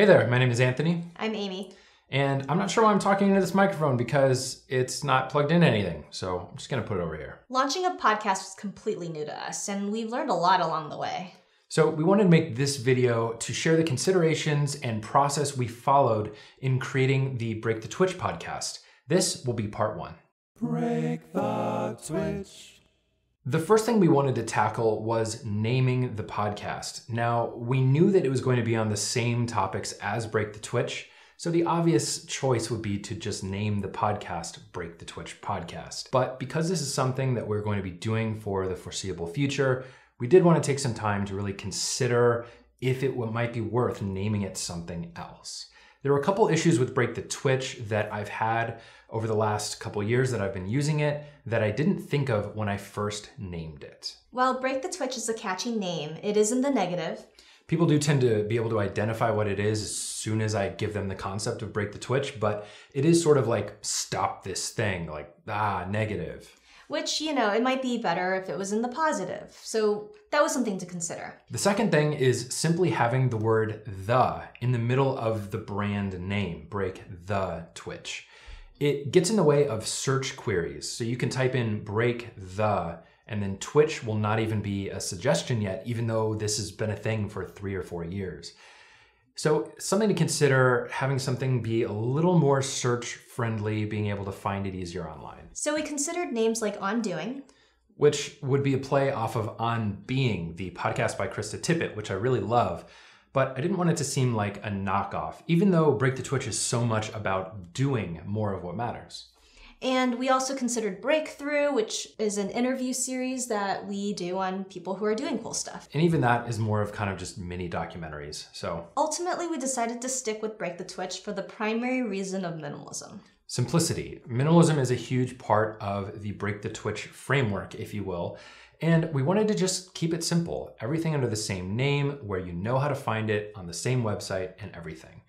Hey there, my name is Anthony. I'm Amy. And I'm not sure why I'm talking into this microphone because it's not plugged in anything. So I'm just gonna put it over here. Launching a podcast was completely new to us, and we've learned a lot along the way. So we wanted to make this video to share the considerations and process we followed in creating the Break the Twitch podcast. This will be part one. Break the Twitch. The first thing we wanted to tackle was naming the podcast. Now, we knew that it was going to be on the same topics as Break the Twitch, so the obvious choice would be to just name the podcast Break the Twitch Podcast. But because this is something that we're going to be doing for the foreseeable future, we did want to take some time to really consider if it might be worth naming it something else. There were a couple issues with Break the Twitch that I've had over the last couple years that I've been using it that I didn't think of when I first named it. While Break the Twitch is a catchy name, it is in the negative. People do tend to be able to identify what it is as soon as I give them the concept of Break the Twitch, but it is sort of like stop this thing, like, negative. Which, it might be better if it was in the positive. So that was something to consider. The second thing is simply having the word the in the middle of the brand name, Break the Twitch. It gets in the way of search queries. So you can type in break the, and then Twitch will not even be a suggestion yet, even though this has been a thing for 3 or 4 years. So something to consider, having something be a little more search friendly, being able to find it easier online. So we considered names like On Doing, which would be a play off of On Being, the podcast by Krista Tippett, which I really love. But I didn't want it to seem like a knockoff, even though Break the Twitch is so much about doing more of what matters. And we also considered Breakthrough, which is an interview series that we do on people who are doing cool stuff. And even that is more of kind of just mini documentaries, so. Ultimately, we decided to stick with Break the Twitch for the primary reason of minimalism. Simplicity. Minimalism is a huge part of the Break the Twitch framework, if you will. And we wanted to just keep it simple. Everything under the same name, where you know how to find it on the same website and everything.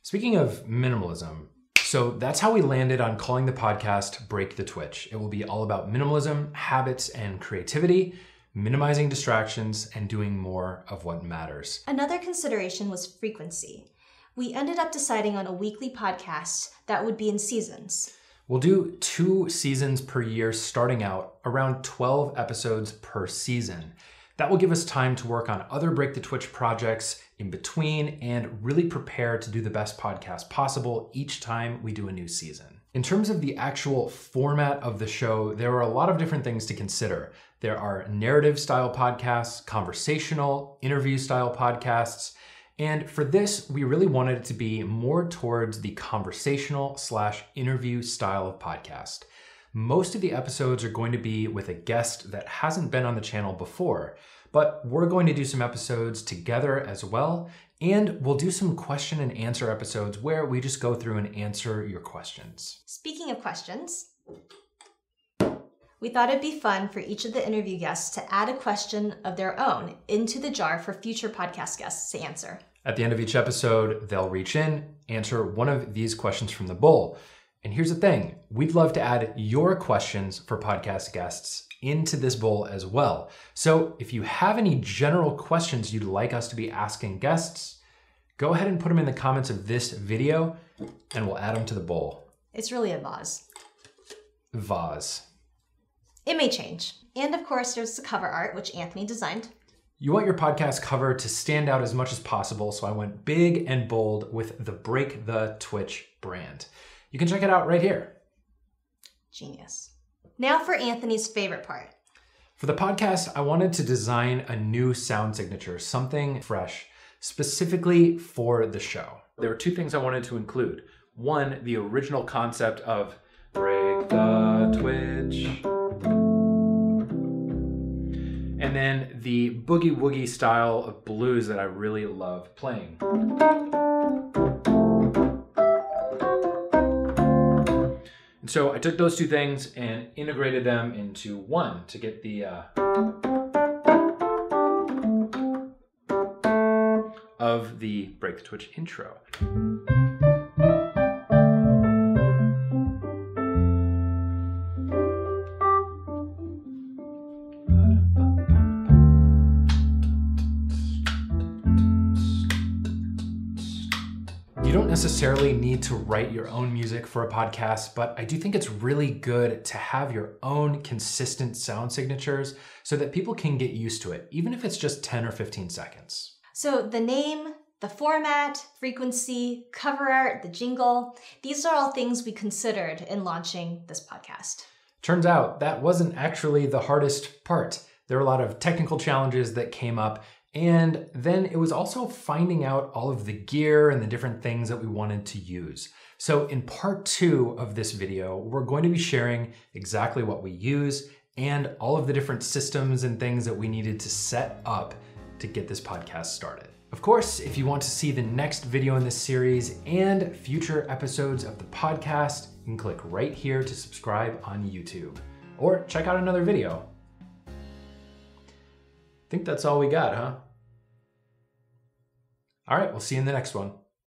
Speaking of minimalism, so that's how we landed on calling the podcast Break the Twitch. It will be all about minimalism, habits, and creativity, minimizing distractions, and doing more of what matters. Another consideration was frequency. We ended up deciding on a weekly podcast that would be in seasons. We'll do 2 seasons per year starting out, around 12 episodes per season. That will give us time to work on other Break the Twitch projects in between and really prepare to do the best podcast possible each time we do a new season. In terms of the actual format of the show, there are a lot of different things to consider. There are narrative style podcasts, conversational, interview style podcasts, and for this, we really wanted it to be more towards the conversational/interview style of podcast. Most of the episodes are going to be with a guest that hasn't been on the channel before, but we're going to do some episodes together as well, and we'll do some question and answer episodes where we just go through and answer your questions. Speaking of questions, we thought it'd be fun for each of the interview guests to add a question of their own into the jar for future podcast guests to answer. At the end of each episode, they'll reach in, answer one of these questions from the bowl. And here's the thing, we'd love to add your questions for podcast guests into this bowl as well. So if you have any general questions you'd like us to be asking guests, go ahead and put them in the comments of this video and we'll add them to the bowl. It's really a vase. Vase. It may change. And of course, there's the cover art, which Anthony designed. You want your podcast cover to stand out as much as possible, so I went big and bold with the Break the Twitch brand. You can check it out right here. Genius. Now for Anthony's favorite part. For the podcast, I wanted to design a new sound signature, something fresh, specifically for the show. There were 2 things I wanted to include. One, the original concept of Break the Twitch. And then the boogie woogie style of blues that I really love playing. And so I took those 2 things and integrated them into one to get the of the Break the Twitch intro. You don't necessarily need to write your own music for a podcast, but I do think it's really good to have your own consistent sound signatures so that people can get used to it, even if it's just 10 or 15 seconds. So the name, the format, frequency, cover art, the jingle, these are all things we considered in launching this podcast. Turns out that wasn't actually the hardest part. There were a lot of technical challenges that came up, and then it was also finding out all of the gear and the different things that we wanted to use. So in part 2 of this video, we're going to be sharing exactly what we use and all of the different systems and things that we needed to set up to get this podcast started. Of course, if you want to see the next video in this series and future episodes of the podcast, you can click right here to subscribe on YouTube or check out another video. I think that's all we got, huh? All right, we'll see you in the next one.